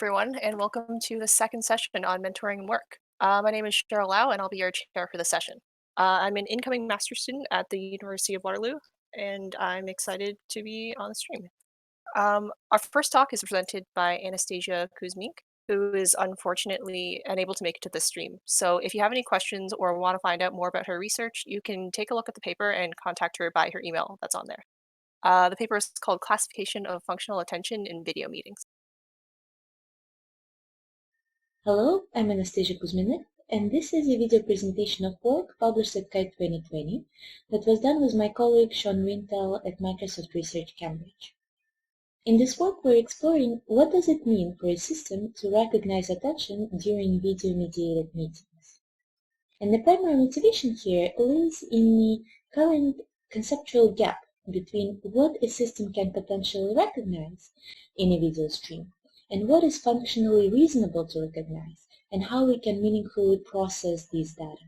everyone, and welcome to the second session on mentoring and work. My name is Cheryl Lao, and I'll be your chair for the session. I'm an incoming master's student at the University of Waterloo, and I'm excited to be on the stream. Our first talk is presented by Anastasia Kuzminykh, who is unfortunately unable to make it to this stream. So if you have any questions or want to find out more about her research, you can take a look at the paper and contact her by her email that's on there. The paper is called Classification of Functional Attention in Video Meetings. Hello, I'm Anastasia Kuzminykh, and this is a video presentation of work published at CHI 2020 that was done with my colleague Sean Wintel at Microsoft Research Cambridge. In this work, we're exploring what does it mean for a system to recognize attention during video-mediated meetings. And the primary motivation here lies in the current conceptual gap between what a system can potentially recognize in a video stream and what is functionally reasonable to recognize, and how we can meaningfully process these data.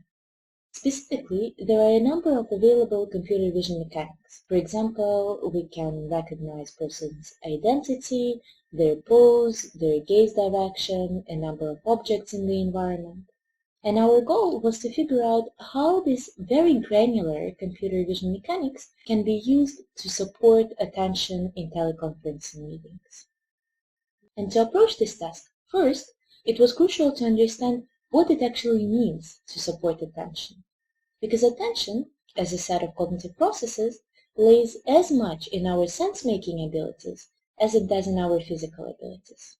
Specifically, there are a number of available computer vision mechanics. For example, we can recognize persons' identity, their pose, their gaze direction, a number of objects in the environment. And our goal was to figure out how these very granular computer vision mechanics can be used to support attention in teleconferencing meetings. And to approach this task, first, it was crucial to understand what it actually means to support attention. Because attention, as a set of cognitive processes, lays as much in our sense-making abilities as it does in our physical abilities.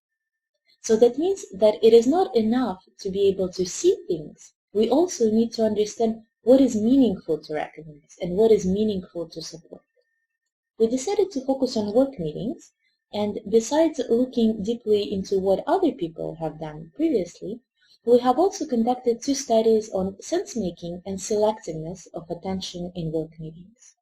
So that means that it is not enough to be able to see things. We also need to understand what is meaningful to recognize and what is meaningful to support. We decided to focus on work meetings, and besides looking deeply into what other people have done previously, we have also conducted 2 studies on sense-making and selectiveness of attention in work meetings.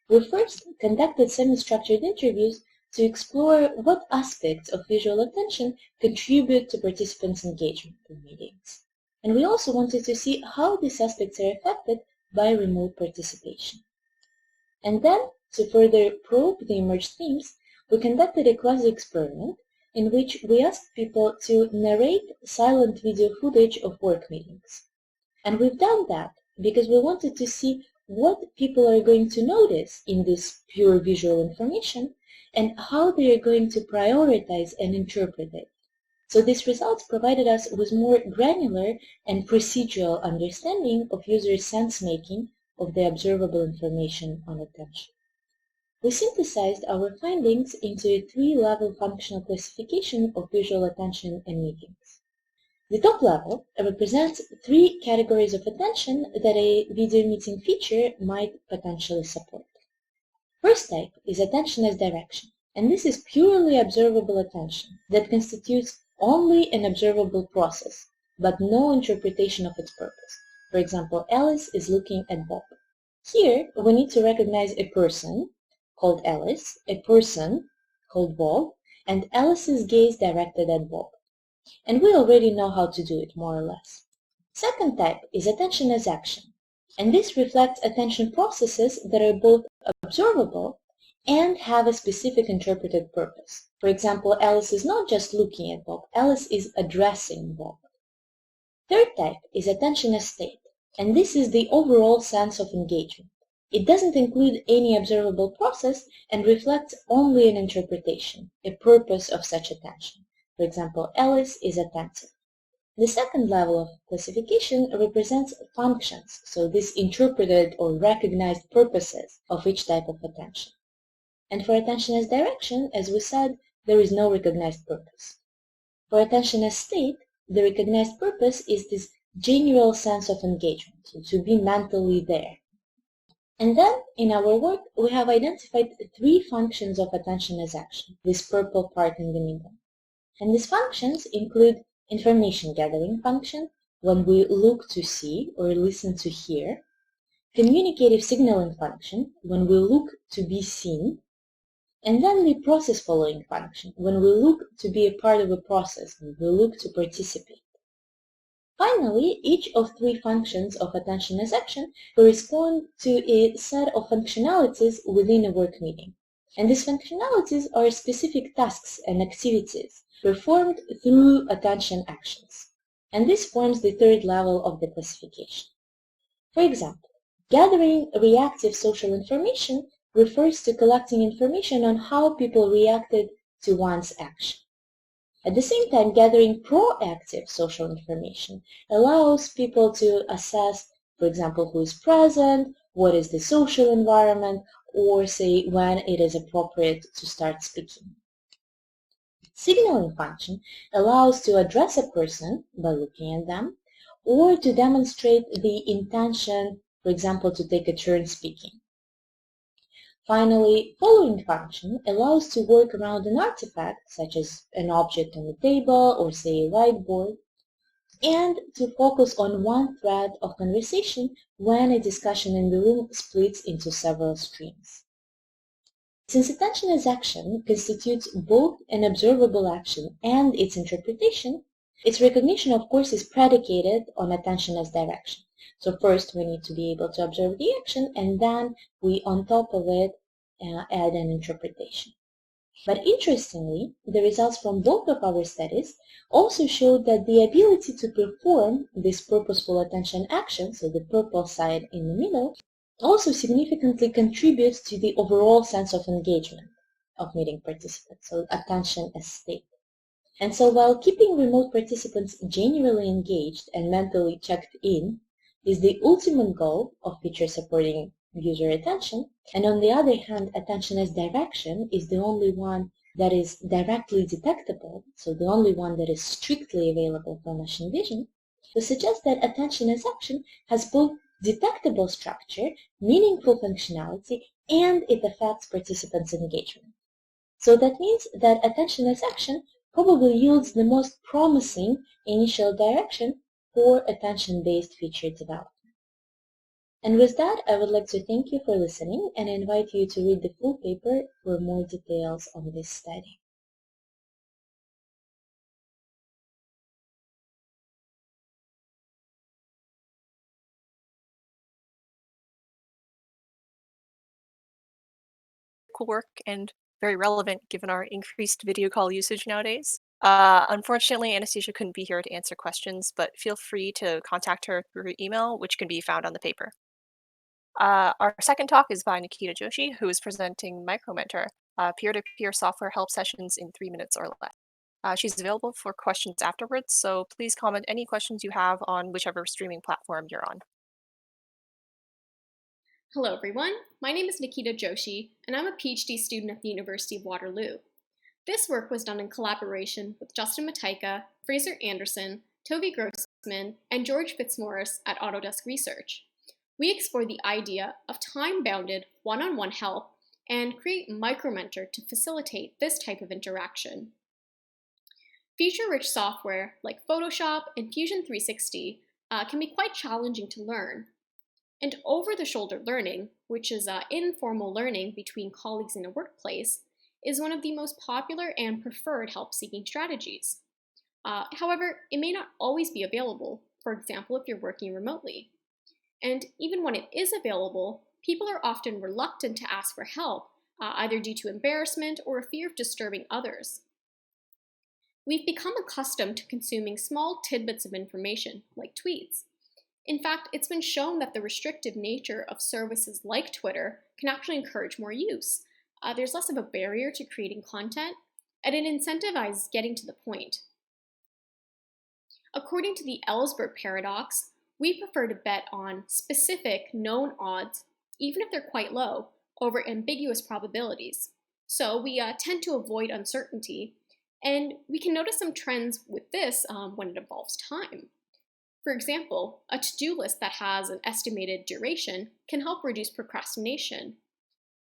We first conducted semi-structured interviews to explore what aspects of visual attention contribute to participants' engagement in meetings. And we also wanted to see how these aspects are affected by remote participation. And then, to further probe the emerged themes, we conducted a quasi-experiment in which we asked people to narrate silent video footage of work meetings. And we've done that because we wanted to see what people are going to notice in this pure visual information and how they are going to prioritize and interpret it. So these results provided us with more granular and procedural understanding of users' sense-making of the observable information on attention. We synthesized our findings into a 3-level functional classification of visual attention in meetings. The top level represents 3 categories of attention that a video meeting feature might potentially support. First type is attention as direction, and this is purely observable attention that constitutes only an observable process, but no interpretation of its purpose. For example, Alice is looking at Bob. Here, we need to recognize a person, called Alice, a person, called Bob, and Alice's gaze directed at Bob. And we already know how to do it, more or less. Second type is attention as action, and this reflects attention processes that are both observable and have a specific interpreted purpose. For example, Alice is not just looking at Bob, Alice is addressing Bob. Third type is attention as state, and this is the overall sense of engagement. It doesn't include any observable process and reflects only an interpretation, a purpose of such attention. For example, Alice is attentive. The second level of classification represents functions, so these interpreted or recognized purposes of each type of attention. And for attention as direction, as we said, there is no recognized purpose. For attention as state, the recognized purpose is this general sense of engagement, so to be mentally there. And then, in our work, we have identified 3 functions of attention as action, this purple part in the middle. And these functions include information gathering function, when we look to see or listen to hear, communicative signaling function, when we look to be seen, and then the process following function, when we look to be a part of a process, when we look to participate. Finally, each of 3 functions of attention as action correspond to a set of functionalities within a work meeting. And these functionalities are specific tasks and activities performed through attention actions. And this forms the third level of the classification. For example, gathering reactive social information refers to collecting information on how people reacted to one's action. At the same time, gathering proactive social information allows people to assess, for example, who is present, what is the social environment, or say when it is appropriate to start speaking. Signaling function allows to address a person by looking at them, or to demonstrate the intention, for example, to take a turn speaking. Finally, following function allows to work around an artifact, such as an object on the table or say a whiteboard, and to focus on one thread of conversation when a discussion in the room splits into several streams. Since attention as action constitutes both an observable action and its interpretation, its recognition, of course, is predicated on attention as direction. So first we need to be able to observe the action, and then we, on top of it, add an interpretation. But interestingly, the results from both of our studies also showed that the ability to perform this purposeful attention action, so the purple side in the middle, also significantly contributes to the overall sense of engagement of meeting participants, so attention as state. And so while keeping remote participants genuinely engaged and mentally checked in is the ultimate goal of feature supporting user attention, and on the other hand, attention as direction is the only one that is directly detectable, so the only one that is strictly available for machine vision, to suggest that attention as action has both detectable structure, meaningful functionality, and it affects participants' engagement. So that means that attention as action probably yields the most promising initial direction for attention-based feature development. And with that, I would like to thank you for listening and invite you to read the full paper for more details on this study. Cool work and very relevant given our increased video call usage nowadays. Unfortunately, Anastasia couldn't be here to answer questions, but feel free to contact her through email, which can be found on the paper. Our second talk is by Nikhita Joshi, who is presenting MicroMentor, peer-to-peer software help sessions in 3 minutes or less. She's available for questions afterwards, so please comment any questions you have on whichever streaming platform you're on. Hello everyone, my name is Nikhita Joshi, and I'm a PhD student at the University of Waterloo. This work was done in collaboration with Justin Matejka, Fraser Anderson, Toby Grossman, and George Fitzmaurice at Autodesk Research. We explore the idea of time-bounded one-on-one help and create MicroMentor to facilitate this type of interaction. Feature-rich software like Photoshop and Fusion 360 can be quite challenging to learn. And over-the-shoulder learning, which is informal learning between colleagues in a workplace, is one of the most popular and preferred help-seeking strategies. However, it may not always be available, for example, if you're working remotely. And even when it is available, people are often reluctant to ask for help, either due to embarrassment or a fear of disturbing others. We've become accustomed to consuming small tidbits of information, like tweets. In fact, it's been shown that the restrictive nature of services like Twitter can actually encourage more use. There's less of a barrier to creating content, and it incentivizes getting to the point. According to the Ellsberg paradox, we prefer to bet on specific known odds, even if they're quite low, over ambiguous probabilities. So we tend to avoid uncertainty, and we can notice some trends with this when it involves time. For example, a to-do list that has an estimated duration can help reduce procrastination.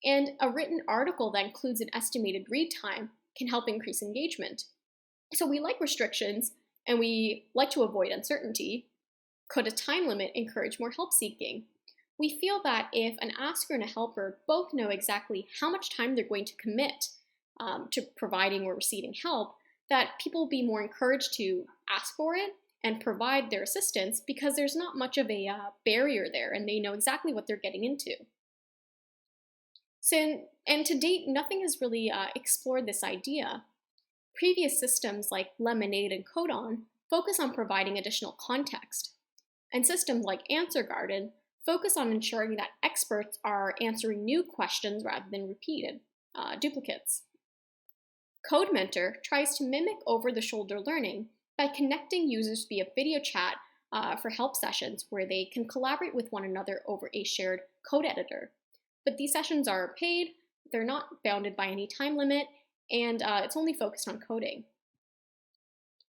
And a written article that includes an estimated read time can help increase engagement. So we like restrictions, and we like to avoid uncertainty. Could a time limit encourage more help seeking? We feel that if an asker and a helper both know exactly how much time they're going to commit to providing or receiving help, that people will be more encouraged to ask for it and provide their assistance because there's not much of a barrier there and they know exactly what they're getting into. And to date, nothing has really explored this idea. Previous systems like Lemonade and Codon focus on providing additional context, and systems like Answer Garden focus on ensuring that experts are answering new questions rather than repeated duplicates. CodeMentor tries to mimic over-the-shoulder learning by connecting users via video chat for help sessions where they can collaborate with one another over a shared code editor. But these sessions are paid, they're not bounded by any time limit, and it's only focused on coding.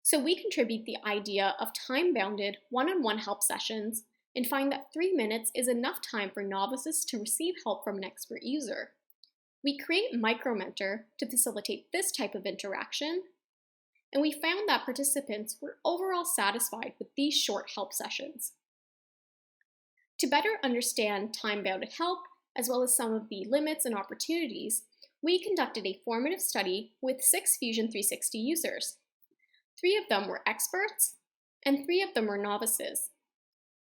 So we contribute the idea of time-bounded one-on-one help sessions and find that 3 minutes is enough time for novices to receive help from an expert user. We create MicroMentor to facilitate this type of interaction, and we found that participants were overall satisfied with these short help sessions. To better understand time-bounded help, as well as some of the limits and opportunities, we conducted a formative study with 6 Fusion 360 users. 3 of them were experts, and 3 of them were novices.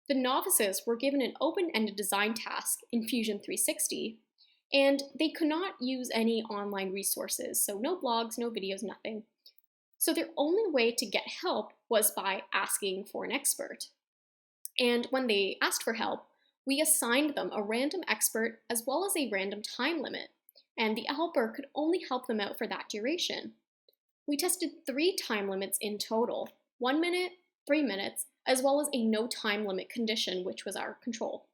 The novices were given an open-ended design task in Fusion 360, and they could not use any online resources, so no blogs, no videos, nothing. So their only way to get help was by asking for an expert. And when they asked for help, we assigned them a random expert as well as a random time limit, and the helper could only help them out for that duration. We tested 3 time limits in total, 1 minute, 3 minutes, as well as a no time limit condition, which was our control.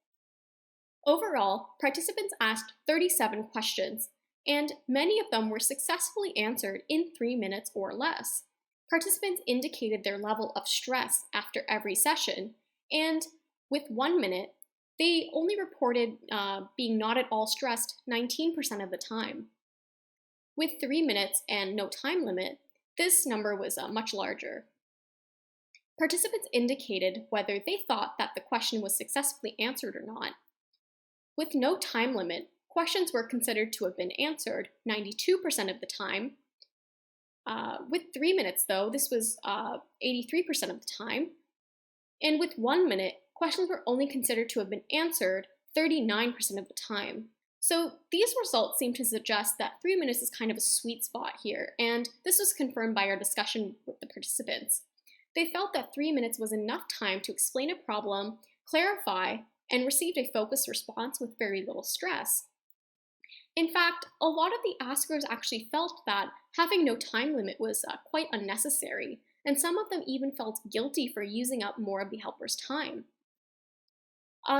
Overall, participants asked 37 questions, and many of them were successfully answered in 3 minutes or less. Participants indicated their level of stress after every session, and with 1 minute, they only reported being not at all stressed 19% of the time. With 3 minutes and no time limit, this number was much larger. Participants indicated whether they thought that the question was successfully answered or not. With no time limit, questions were considered to have been answered 92% of the time. With 3 minutes, though, this was 83% of the time. And with 1 minute, questions were only considered to have been answered 39% of the time. So these results seem to suggest that 3 minutes is kind of a sweet spot here, and this was confirmed by our discussion with the participants. They felt that 3 minutes was enough time to explain a problem, clarify, and received a focused response with very little stress. In fact, a lot of the askers actually felt that having no time limit was quite unnecessary, and some of them even felt guilty for using up more of the helpers' time.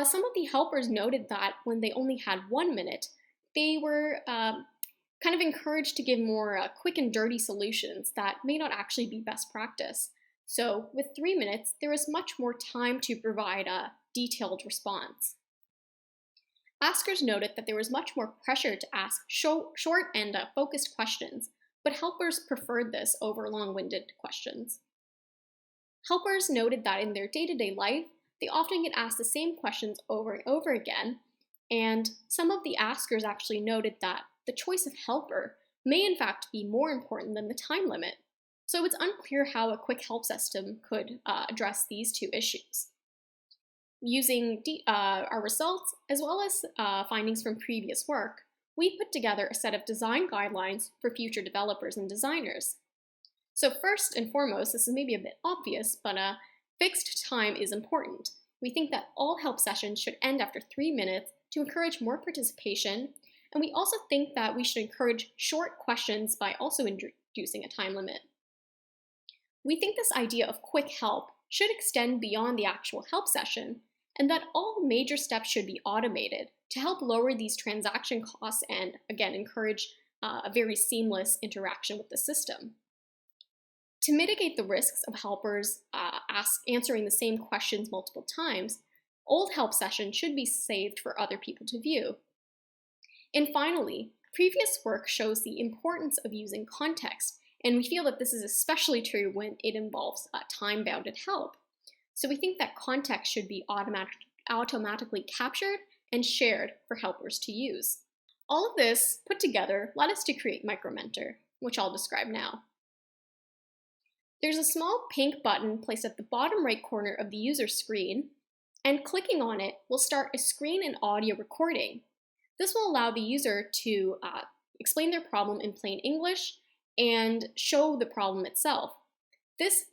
Some of the helpers noted that when they only had 1 minute, they were kind of encouraged to give more quick and dirty solutions that may not actually be best practice. So with 3 minutes, there was much more time to provide a detailed response. Askers noted that there was much more pressure to ask short and focused questions, but helpers preferred this over long-winded questions. Helpers noted that in their day-to-day life, they often get asked the same questions over and over again, and some of the askers actually noted that the choice of helper may in fact be more important than the time limit. So it's unclear how a quick help system could address these 2 issues. Using our results, as well as findings from previous work, we put together a set of design guidelines for future developers and designers. So first and foremost, this is maybe a bit obvious, but fixed time is important. We think that all help sessions should end after 3 minutes to encourage more participation, and we also think that we should encourage short questions by also introducing a time limit. We think this idea of quick help should extend beyond the actual help session, and that all major steps should be automated to help lower these transaction costs and, again, encourage a very seamless interaction with the system. To mitigate the risks of helpers answering the same questions multiple times, old help sessions should be saved for other people to view. And finally, previous work shows the importance of using context, and we feel that this is especially true when it involves time-bounded help. So we think that context should be automatically captured and shared for helpers to use. All of this put together led us to create MicroMentor, which I'll describe now. There's a small pink button placed at the bottom right corner of the user screen, and clicking on it will start a screen and audio recording. This will allow the user to explain their problem in plain English and show the problem itself. This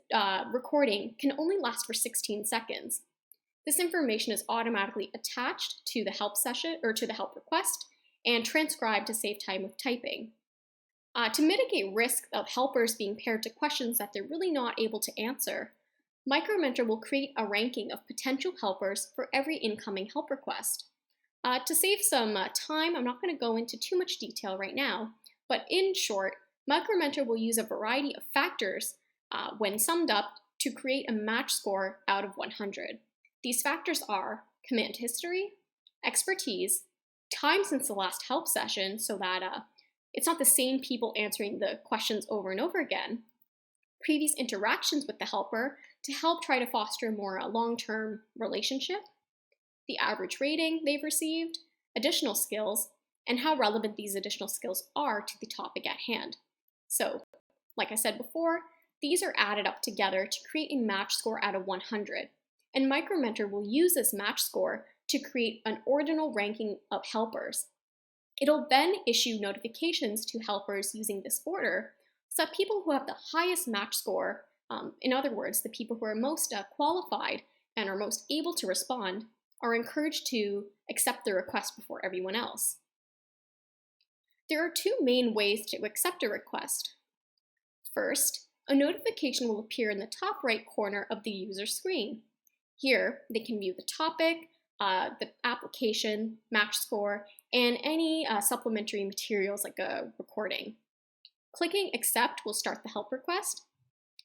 recording can only last for 16 seconds. This information is automatically attached to the help session or to the help request and transcribed to save time with typing. To mitigate risk of helpers being paired to questions that they're really not able to answer, MicroMentor will create a ranking of potential helpers for every incoming help request. To save some time, I'm not going to go into too much detail right now, but in short, MicroMentor will use a variety of factors when summed up to create a match score out of 100. These factors are command history, expertise, time since the last help session so that it's not the same people answering the questions over and over again, previous interactions with the helper to help try to foster a more long-term relationship, the average rating they've received, additional skills, and how relevant these additional skills are to the topic at hand. So, like I said before, these are added up together to create a match score out of 100, and MicroMentor will use this match score to create an ordinal ranking of helpers. It'll then issue notifications to helpers using this order so that people who have the highest match score, in other words, the people who are most qualified and are most able to respond, are encouraged to accept the request before everyone else. There are two main ways to accept a request. First, a notification will appear in the top right corner of the user's screen. Here, they can view the topic, the application, match score, and any supplementary materials like a recording. Clicking Accept will start the help request,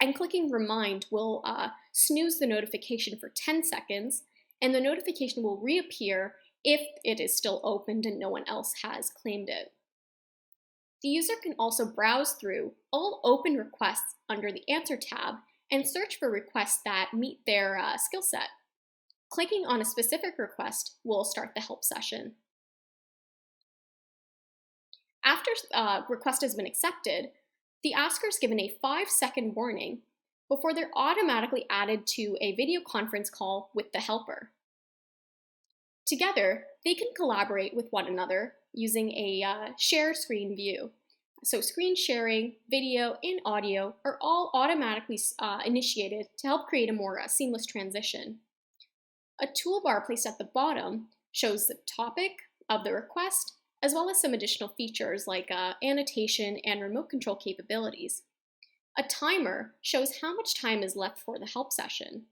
and clicking Remind will snooze the notification for 10 seconds, and the notification will reappear if it is still opened and no one else has claimed it. The user can also browse through all open requests under the Answer tab and search for requests that meet their skill set. Clicking on a specific request will start the help session. After a request has been accepted, the asker is given a 5-second warning before they're automatically added to a video conference call with the helper. Together, they can collaborate with one another using a share screen view. So screen sharing, video, and audio are all automatically initiated to help create a more seamless transition. A toolbar placed at the bottom shows the topic of the request, as well as some additional features like annotation and remote control capabilities. A timer shows how much time is left for the help session.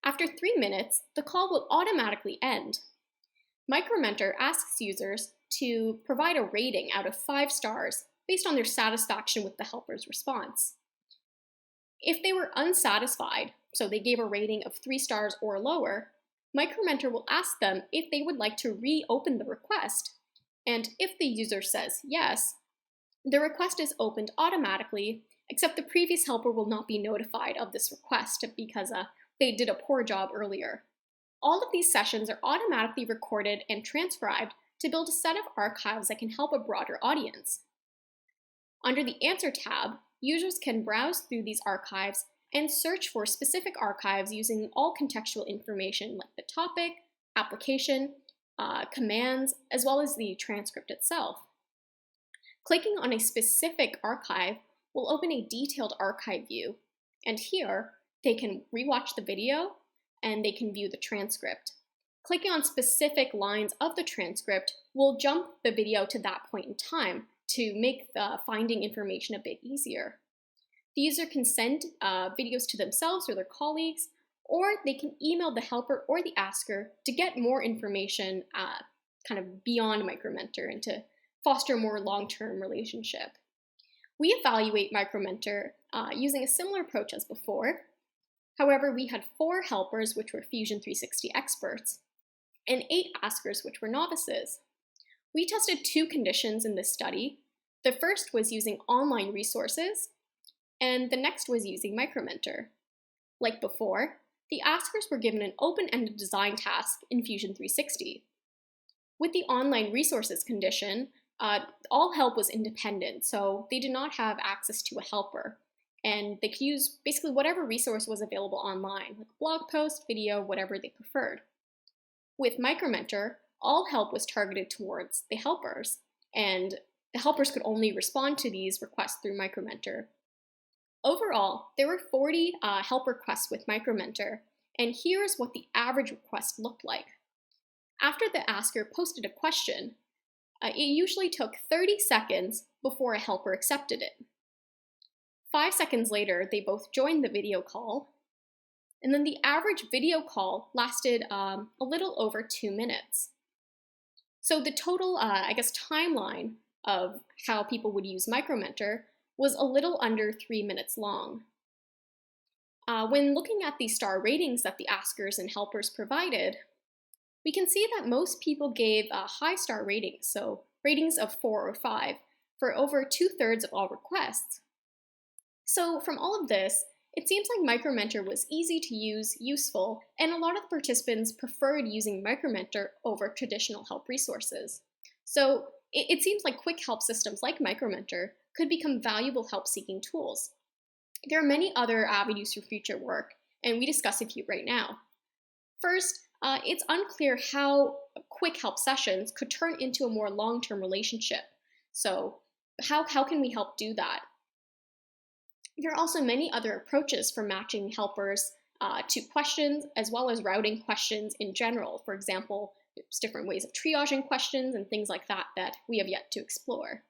After 3 minutes, the call will automatically end. MicroMentor asks users to provide a rating out of 5 stars based on their satisfaction with the helper's response. If they were unsatisfied, so they gave a rating of 3 stars or lower, MicroMentor will ask them if they would like to reopen the request, and if the user says yes, the request is opened automatically, except the previous helper will not be notified of this request because they did a poor job earlier. All of these sessions are automatically recorded and transcribed to build a set of archives that can help a broader audience. Under the Answer tab, users can browse through these archives and search for specific archives using all contextual information like the topic, application, commands, as well as the transcript itself. Clicking on a specific archive will open a detailed archive view, and here they can rewatch the video and they can view the transcript. Clicking on specific lines of the transcript will jump the video to that point in time to make finding information a bit easier. The user can send videos to themselves or their colleagues, or they can email the helper or the asker to get more information kind of beyond MicroMentor and to foster a more long-term relationship. We evaluate MicroMentor using a similar approach as before. However, we had 4 helpers, which were Fusion 360 experts, and 8 askers, which were novices. We tested 2 conditions in this study. The first was using online resources, and the next was using MicroMentor. Like before, the askers were given an open-ended design task in Fusion 360. With the online resources condition, all help was independent, so they did not have access to a helper, and they could use basically whatever resource was available online, like blog post, video, whatever they preferred. With MicroMentor, all help was targeted towards the helpers, and the helpers could only respond to these requests through MicroMentor. Overall, there were 40 help requests with MicroMentor, and here's what the average request looked like. After the asker posted a question, it usually took 30 seconds before a helper accepted it. 5 seconds later, they both joined the video call, and then the average video call lasted a little over 2 minutes. So the total, timeline of how people would use MicroMentor was a little under 3 minutes long. When looking at the star ratings that the askers and helpers provided, we can see that most people gave high star ratings, so ratings of 4 or 5, for over 2/3 of all requests. So from all of this, it seems like MicroMentor was easy to use, useful, and a lot of the participants preferred using MicroMentor over traditional help resources. So it seems like quick help systems like MicroMentor could become valuable help-seeking tools. There are many other avenues for future work, and we discuss a few right now. First, it's unclear how quick help sessions could turn into a more long-term relationship. So how can we help do that? There are also many other approaches for matching helpers to questions, as well as routing questions in general. For example, there's different ways of triaging questions and things like that that we have yet to explore.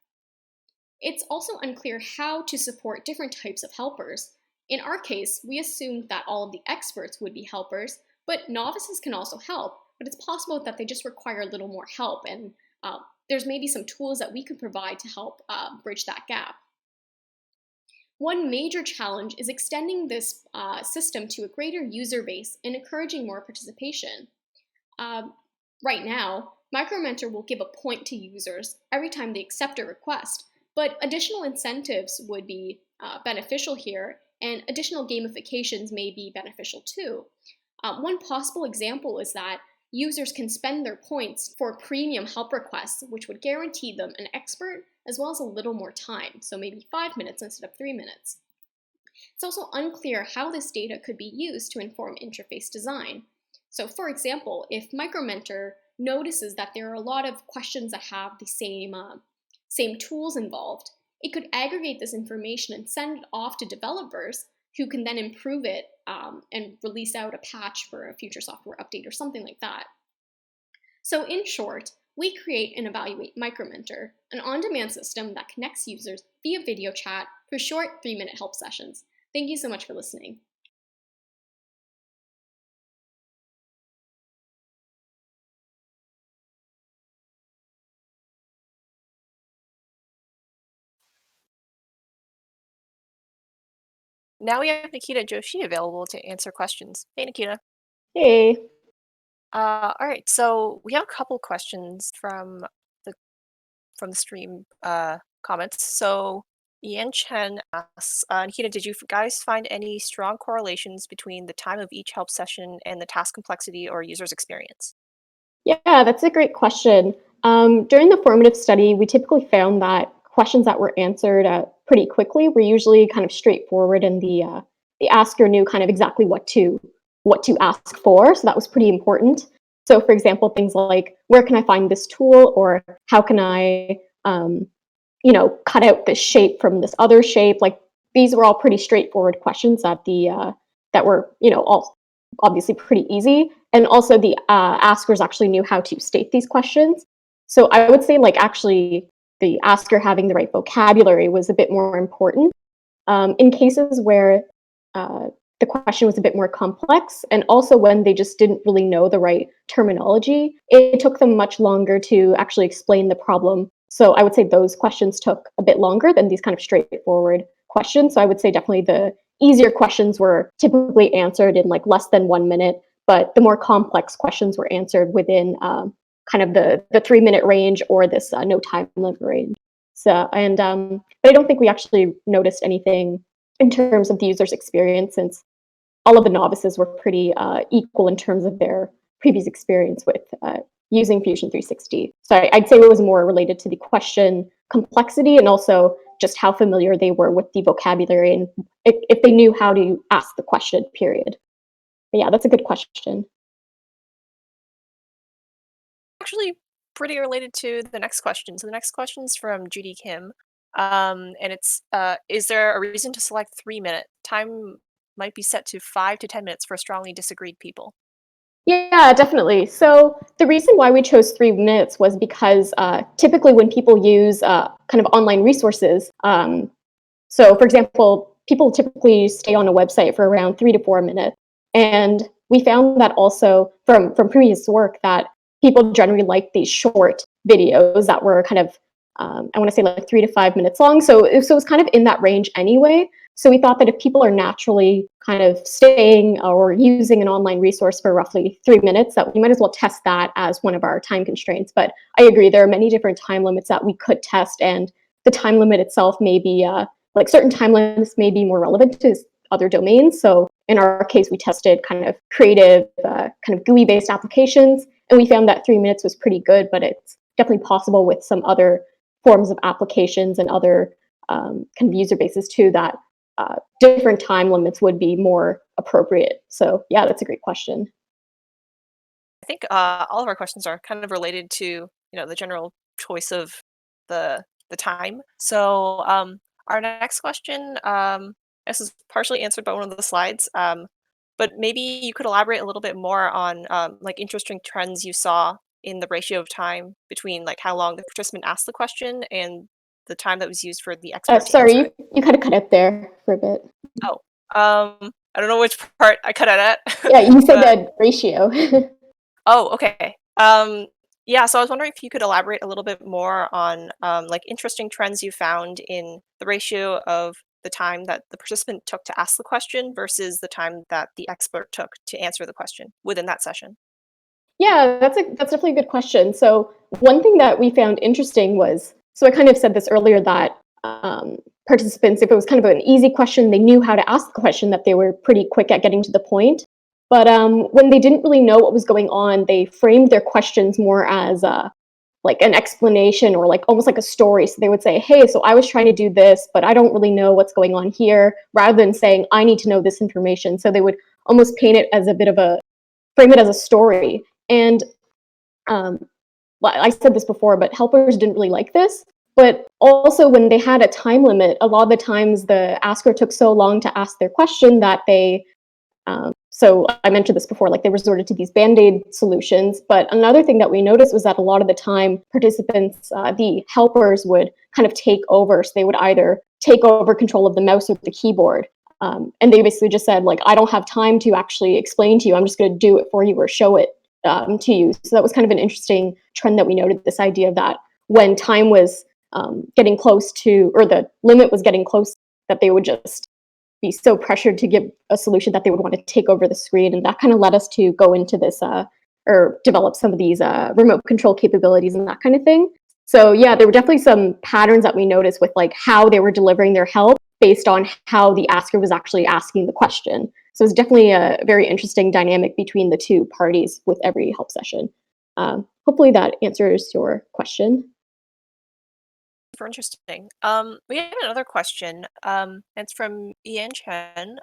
It's also unclear how to support different types of helpers. In our case, we assumed that all of the experts would be helpers, but novices can also help, but it's possible that they just require a little more help, and there's maybe some tools that we could provide to help bridge that gap. One major challenge is extending this system to a greater user base and encouraging more participation. Right now, MicroMentor will give a point to users every time they accept a request, but additional incentives would be beneficial here, and additional gamifications may be beneficial too. One possible example is that users can spend their points for premium help requests, which would guarantee them an expert as well as a little more time, so maybe 5 minutes instead of 3 minutes. It's also unclear how this data could be used to inform interface design. So for example, if MicroMentor notices that there are a lot of questions that have the same tools involved, it could aggregate this information and send it off to developers who can then improve it and release out a patch for a future software update or something like that. So in short, we create and evaluate MicroMentor, an on-demand system that connects users via video chat for short 3-minute help sessions. Thank you so much for listening. Now we have Nikhita and Joshi available to answer questions. Hey, Nikhita. Hey. All right, so we have a couple questions from the stream comments. So Yan Chen asks, Nikhita, did you guys find any strong correlations between the time of each help session and the task complexity or user's experience? Yeah, that's a great question. During the formative study, we typically found that questions that were answered pretty quickly were usually kind of straightforward, and the asker knew kind of exactly what to ask for. So that was pretty important. So, for example, things like, where can I find this tool, or how can I, cut out this shape from this other shape? Like, these were all pretty straightforward questions that that were, all obviously pretty easy. And also the askers actually knew how to state these questions. So I would say, like, actually the asker having the right vocabulary was a bit more important. In cases where the question was a bit more complex, and also when they just didn't really know the right terminology, it took them much longer to actually explain the problem. So I would say those questions took a bit longer than these kind of straightforward questions. So I would say definitely the easier questions were typically answered in like less than 1 minute, but the more complex questions were answered within kind of the 3-minute range, or this no time limit range. So, and but I don't think we actually noticed anything in terms of the user's experience, since all of the novices were pretty equal in terms of their previous experience with using Fusion 360. So I'd say it was more related to the question complexity, and also just how familiar they were with the vocabulary, and if they knew how to ask the question, period. But yeah, that's a good question. Actually pretty related to the next question. So the next question is from Judy Kim, and it's is there a reason to select 3 minute time? Might be set to 5 to 10 minutes for strongly disagreed people. Yeah, definitely. So the reason why we chose 3 minutes was because typically when people use kind of online resources, so for example, people typically stay on a website for around 3 to 4 minutes. And we found that also from previous work that people generally like these short videos that were kind of, I want to say like 3 to 5 minutes long. So it was kind of in that range anyway. So we thought that if people are naturally kind of staying or using an online resource for roughly 3 minutes, that we might as well test that as one of our time constraints. But I agree, there are many different time limits that we could test, and the time limit itself may be like certain time limits may be more relevant to other domains. So in our case, we tested kind of creative, kind of GUI-based applications, and we found that 3 minutes was pretty good, but it's definitely possible with some other forms of applications and other kind of user bases too that different time limits would be more appropriate. So yeah, that's a great question. I think all of our questions are kind of related to the general choice of the time. So our next question, this is partially answered by one of the slides, but maybe you could elaborate a little bit more on like interesting trends you saw in the ratio of time between like how long the participant asked the question and the time that was used for the expert to Sorry, answer it. you kind of cut out there for a bit. Oh, I don't know which part I cut out at, Yeah, you said but that ratio. oh, okay. Yeah, so I was wondering if you could elaborate a little bit more on like interesting trends you found in the ratio of the time that the participant took to ask the question versus the time that the expert took to answer the question within that session. Yeah, that's definitely a good question. So one thing that we found interesting was, so I kind of said this earlier that participants, if it was kind of an easy question, they knew how to ask the question, that they were pretty quick at getting to the point. But when they didn't really know what was going on, they framed their questions more as like an explanation or like almost like a story. So they would say, "Hey, so I was trying to do this, but I don't really know what's going on here," rather than saying, "I need to know this information." So they would almost paint it as a bit of a frame it as a story. And um, well, I said this before, but helpers didn't really like this. But also, when they had a time limit, a lot of the times the asker took so long to ask their question that they so I mentioned this before, like they resorted to these band-aid solutions. But another thing that we noticed was that a lot of the time participants, the helpers would kind of take over. So they would either take over control of the mouse or the keyboard. And they basically just said, like, I don't have time to actually explain to you. I'm just going to do it for you or show it to you. So that was kind of an interesting trend that we noted, this idea of that when time was getting close to, or the limit was getting close, that they would just be so pressured to give a solution that they would want to take over the screen. And that kind of led us to go into this or develop some of these remote control capabilities and that kind of thing. So yeah, there were definitely some patterns that we noticed with like how they were delivering their help based on how the asker was actually asking the question. So it's definitely a very interesting dynamic between the two parties with every help session. Hopefully that answers your question. Super interesting. We have another question. It's from Ian Chen.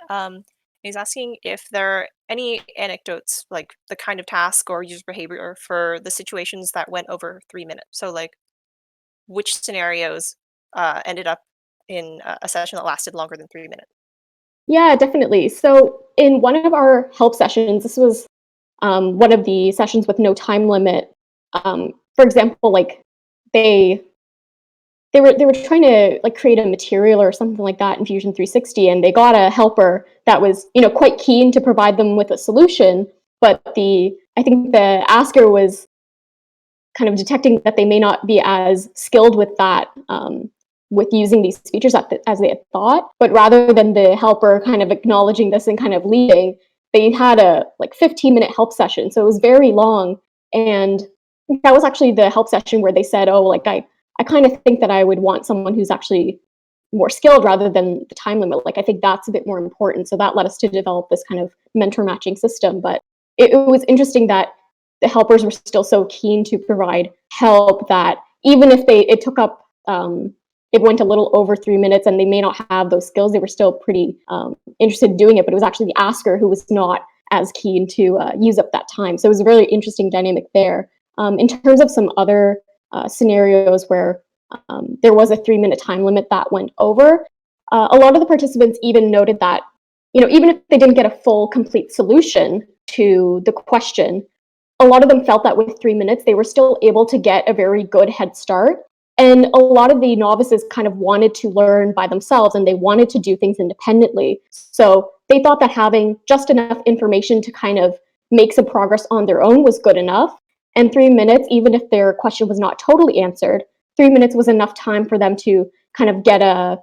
He's asking if there are any anecdotes, like the kind of task or user behavior for the situations that went over 3 minutes. So, like, which scenarios ended up in a session that lasted longer than 3 minutes? Yeah, definitely. So in one of our help sessions, this was one of the sessions with no time limit. For example, like they they were trying to like create a material or something like that in Fusion 360, and they got a helper that was quite keen to provide them with a solution. But I think the asker was kind of detecting that they may not be as skilled with that, with using these features as they had thought. But rather than the helper kind of acknowledging this and kind of leading, they had a like 15-minute help session, so it was very long. And that was actually the help session where they said, "Oh, like I kind of think that I would want someone who's actually more skilled rather than the time limit. Like I think that's a bit more important." So that led us to develop this kind of mentor matching system. But it was interesting that the helpers were still so keen to provide help that even if it took up, it went a little over 3 minutes and they may not have those skills, they were still pretty interested in doing it. But it was actually the asker who was not as keen to use up that time. So it was a really interesting dynamic there. In terms of some other scenarios where there was a 3-minute time limit that went over, a lot of the participants even noted that, even if they didn't get a full, complete solution to the question, a lot of them felt that with 3 minutes, they were still able to get a very good head start. And a lot of the novices kind of wanted to learn by themselves and they wanted to do things independently. So they thought that having just enough information to kind of make some progress on their own was good enough. And 3 minutes, even if their question was not totally answered, 3 minutes was enough time for them to kind of get a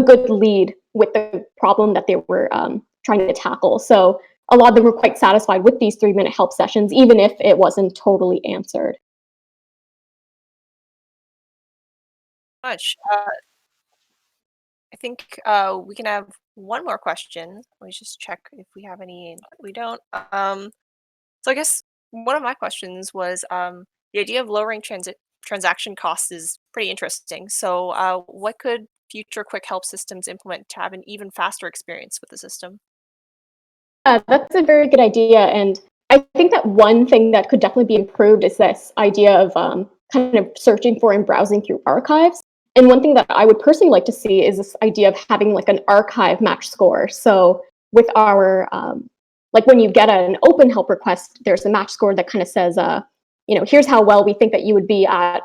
good lead with the problem that they were trying to tackle. So a lot of them were quite satisfied with these 3-minute help sessions, even if it wasn't totally answered. Much. I think we can have one more question. Let me just check if we have any. We don't. So I guess one of my questions was the idea of lowering transaction costs is pretty interesting. So what could future quick help systems implement to have an even faster experience with the system? That's a very good idea. And I think that one thing that could definitely be improved is this idea of kind of searching for and browsing through archives. And one thing that I would personally like to see is this idea of having like an archive match score. So with our, like when you get an open help request, there's a match score that kind of says, here's how well we think that you would be at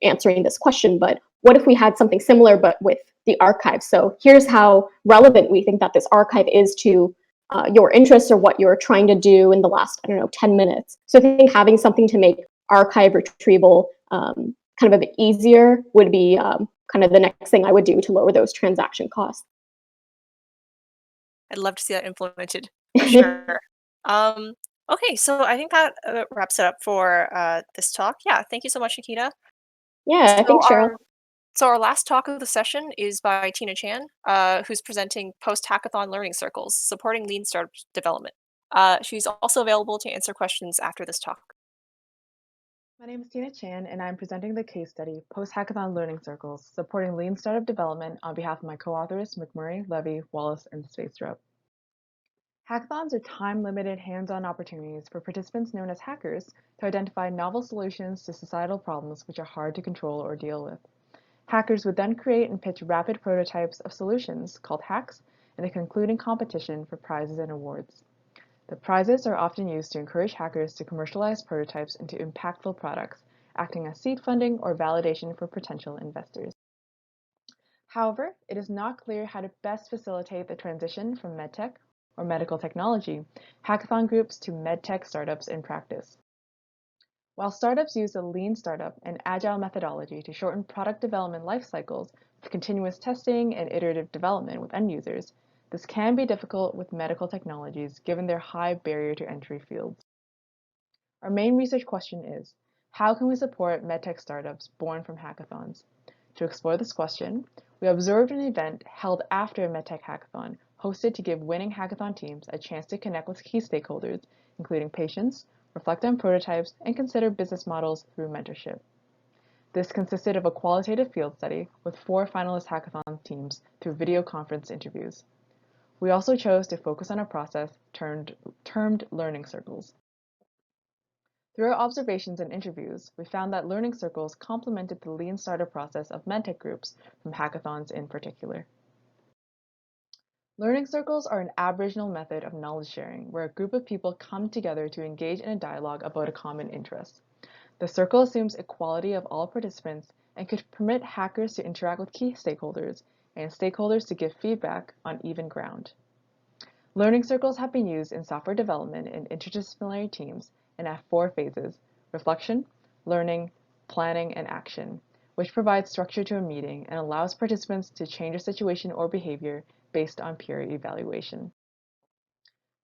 answering this question. But what if we had something similar, but with the archive? So here's how relevant we think that this archive is to your interests or what you're trying to do in the last, 10 minutes. So I think having something to make archive retrieval kind of a bit easier would be kind of the next thing I would do to lower those transaction costs. I'd love to see that implemented for sure. Um, okay, so I think that wraps it up for this talk. Yeah, thank you so much, Nikita. Yeah, So thanks, Cheryl. our last talk of the session is by Tina Chan, who's presenting Post-Hackathon Learning Circles, supporting lean startup development. She's also available to answer questions after this talk. My name is Tina Chan, and I'm presenting the case study, Post-Hackathon Learning Circles, Supporting Lean Startup Development on behalf of my co-authors, McMurray, Levy, Wallace, and Spacedrop. Hackathons are time-limited hands-on opportunities for participants known as hackers to identify novel solutions to societal problems which are hard to control or deal with. Hackers would then create and pitch rapid prototypes of solutions, called hacks, in a concluding competition for prizes and awards. The prizes are often used to encourage hackers to commercialize prototypes into impactful products, acting as seed funding or validation for potential investors. However, it is not clear how to best facilitate the transition from medtech or medical technology hackathon groups to medtech startups in practice. While startups use a lean startup and agile methodology to shorten product development life cycles with continuous testing and iterative development with end users, this can be difficult with medical technologies given their high barrier to entry fields. Our main research question is, how can we support medtech startups born from hackathons? To explore this question, we observed an event held after a medtech hackathon hosted to give winning hackathon teams a chance to connect with key stakeholders, including patients, reflect on prototypes, and consider business models through mentorship. This consisted of a qualitative field study with 4 finalist hackathon teams through video conference interviews. We also chose to focus on a process termed learning circles. Through our observations and interviews, we found that learning circles complemented the lean startup process of medtech groups, from hackathons in particular. Learning circles are an Aboriginal method of knowledge sharing where a group of people come together to engage in a dialogue about a common interest. The circle assumes equality of all participants and could permit hackers to interact with key stakeholders and stakeholders to give feedback on even ground. Learning circles have been used in software development in interdisciplinary teams and have 4 phases: reflection, learning, planning, and action, which provides structure to a meeting and allows participants to change a situation or behavior based on peer evaluation.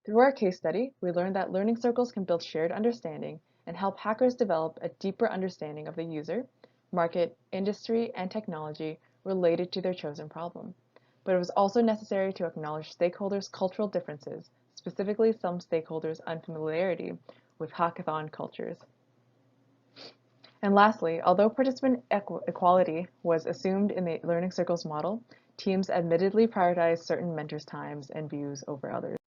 Through our case study, we learned that learning circles can build shared understanding and help hackers develop a deeper understanding of the user, market, industry, and technology related to their chosen problem. But it was also necessary to acknowledge stakeholders' cultural differences, specifically some stakeholders' unfamiliarity with hackathon cultures. And lastly, although participant equality was assumed in the learning circles model, teams admittedly prioritized certain mentors' times and views over others.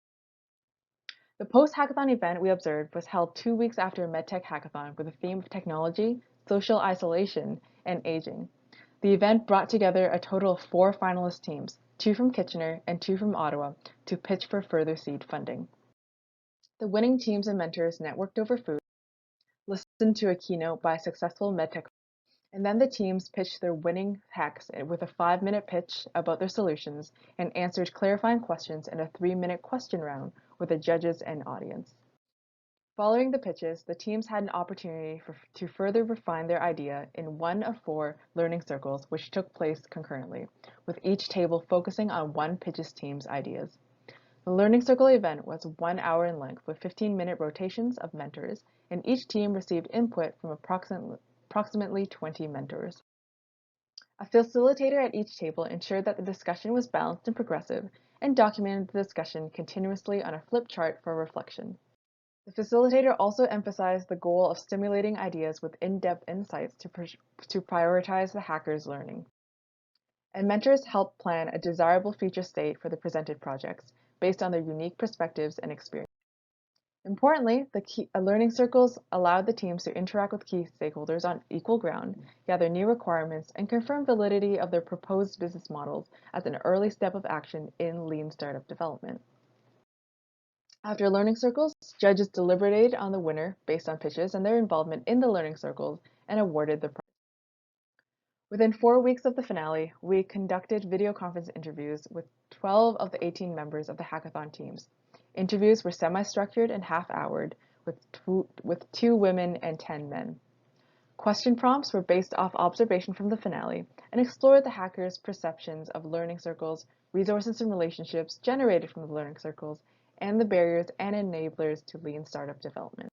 The post-hackathon event we observed was held 2 weeks after a MedTech hackathon with the theme of technology, social isolation, and aging. The event brought together a total of 4 finalist teams, 2 from Kitchener and 2 from Ottawa, to pitch for further seed funding. The winning teams and mentors networked over food, listened to a keynote by a successful MedTech, and then the teams pitched their winning hacks with a 5-minute pitch about their solutions and answered clarifying questions in a 3-minute question round with the judges and audience. Following the pitches, the teams had an opportunity to further refine their idea in one of 4 learning circles, which took place concurrently, with each table focusing on one pitches team's ideas. The learning circle event was 1 hour in length with 15-minute rotations of mentors, and each team received input from approximately 20 mentors. A facilitator at each table ensured that the discussion was balanced and progressive, and documented the discussion continuously on a flip chart for reflection. The facilitator also emphasized the goal of stimulating ideas with in-depth insights to prioritize the hacker's learning. And mentors helped plan a desirable future state for the presented projects based on their unique perspectives and experience. Importantly, the learning circles allowed the teams to interact with key stakeholders on equal ground, gather new requirements, and confirm validity of their proposed business models as an early step of action in lean startup development. After learning circles, judges deliberated on the winner based on pitches and their involvement in the learning circles and awarded the prize. Within 4 weeks of the finale, we conducted video conference interviews with 12 of the 18 members of the hackathon teams. Interviews were semi-structured and half-houred, with 2 women and 10 men. Question prompts were based off observation from the finale and explored the hackers' perceptions of learning circles, resources and relationships generated from the learning circles, and the barriers and enablers to lean startup development.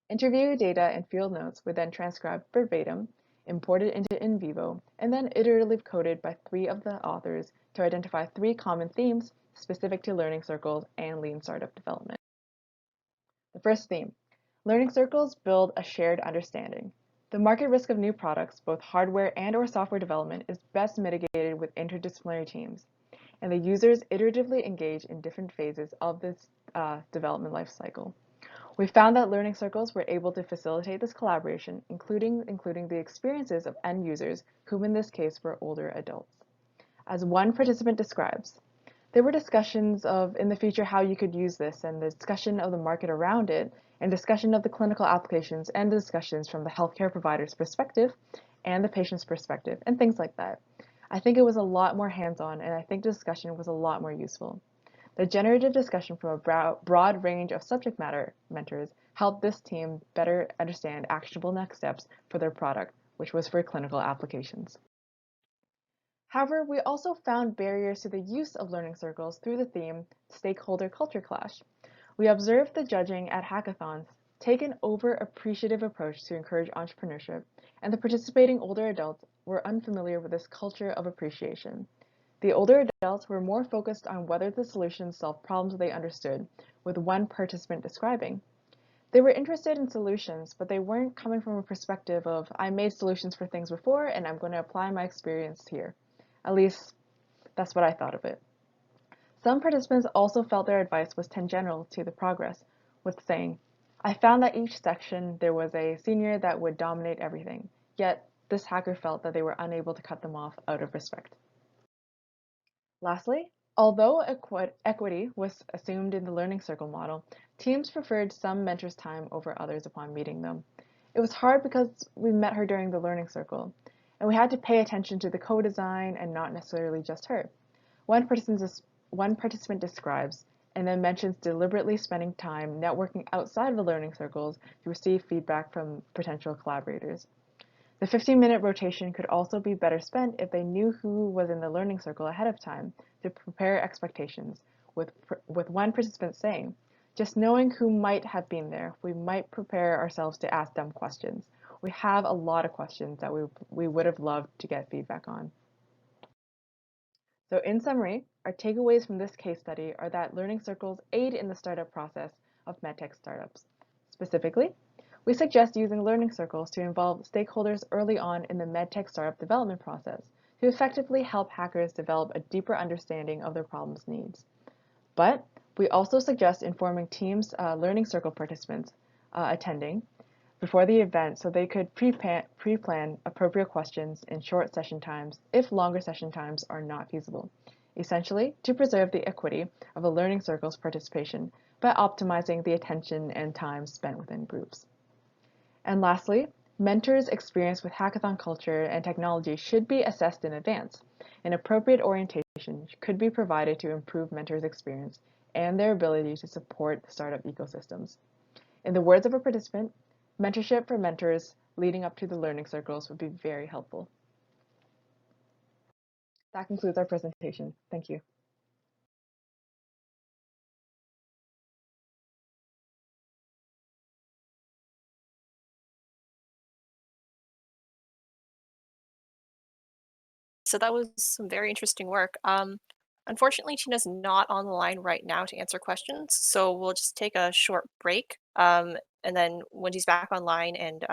Interview data and field notes were then transcribed verbatim, imported into InVivo, and then iteratively coded by 3 of the authors to identify 3 common themes specific to learning circles and lean startup development. The first theme: learning circles build a shared understanding. The market risk of new products, both hardware and/or software development, is best mitigated with interdisciplinary teams, and the users iteratively engage in different phases of this development life cycle. We found that learning circles were able to facilitate this collaboration, including the experiences of end users, whom in this case were older adults. As one participant describes, there were discussions of, in the future, how you could use this, and the discussion of the market around it, and discussion of the clinical applications, and the discussions from the healthcare provider's perspective, and the patient's perspective, and things like that. I think it was a lot more hands-on, and I think the discussion was a lot more useful. The generative discussion from a broad range of subject matter mentors helped this team better understand actionable next steps for their product, which was for clinical applications. However, we also found barriers to the use of learning circles through the theme stakeholder culture clash. We observed the judging at hackathons take an over-appreciative approach to encourage entrepreneurship, and the participating older adults were unfamiliar with this culture of appreciation. The older adults were more focused on whether the solutions solved problems they understood, with one participant describing. They were interested in solutions, but they weren't coming from a perspective of, I made solutions for things before and I'm going to apply my experience here. At least, that's what I thought of it. Some participants also felt their advice was tangential to the progress, with saying, I found that each section there was a senior that would dominate everything, yet this hacker felt that they were unable to cut them off out of respect. Lastly, although equity was assumed in the learning circle model, teams preferred some mentors' time over others upon meeting them. It was hard because we met her during the learning circle, and we had to pay attention to the co-design and not necessarily just her. One participant describes and then mentions deliberately spending time networking outside of the learning circles to receive feedback from potential collaborators. The 15-minute rotation could also be better spent if they knew who was in the learning circle ahead of time to prepare expectations, with one participant saying, just knowing who might have been there, we might prepare ourselves to ask them questions. We have a lot of questions that we would have loved to get feedback on. So in summary, our takeaways from this case study are that learning circles aid in the startup process of medtech startups. Specifically, we suggest using learning circles to involve stakeholders early on in the medtech startup development process to effectively help hackers develop a deeper understanding of their problem's needs. But We also suggest informing teams, learning circle participants attending before the event so they could pre-plan appropriate questions in short session times if longer session times are not feasible, essentially to preserve the equity of a learning circle's participation by optimizing the attention and time spent within groups. And lastly, mentors' experience with hackathon culture and technology should be assessed in advance. An appropriate orientation could be provided to improve mentors' experience and their ability to support startup ecosystems. In the words of a participant, mentorship for mentors leading up to the learning circles would be very helpful. That concludes our presentation. Thank you. So that was some very interesting work. Unfortunately, Tina's not on the line right now to answer questions, so we'll just take a short break. And then when she's back online and